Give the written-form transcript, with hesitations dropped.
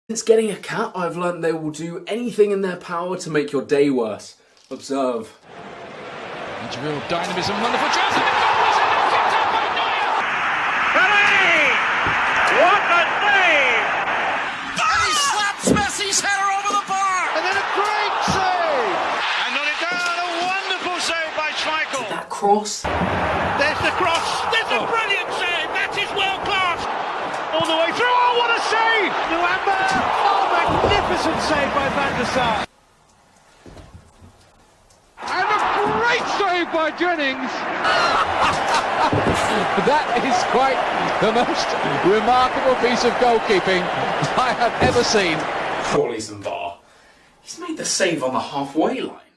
Since getting a cat, I've learned they will do anything in their power to make your day worse. Observe. That's real dynamism, wonderful chance, and the goal is in, kicked out by Neuer! Pelé! What a save! And he slaps Messi's header over the bar! And then a great save! And on it down, a wonderful save by Schmeichel. That cross. There's the cross, there's a brilliant save, that is world class! All the way through, oh what a save! Nuamba, oh magnificent save by Van der Sar. And a great save by Jennings! That is quite the most remarkable piece of goalkeeping I have ever seen. Surely some VAR. He's made the save on the halfway line.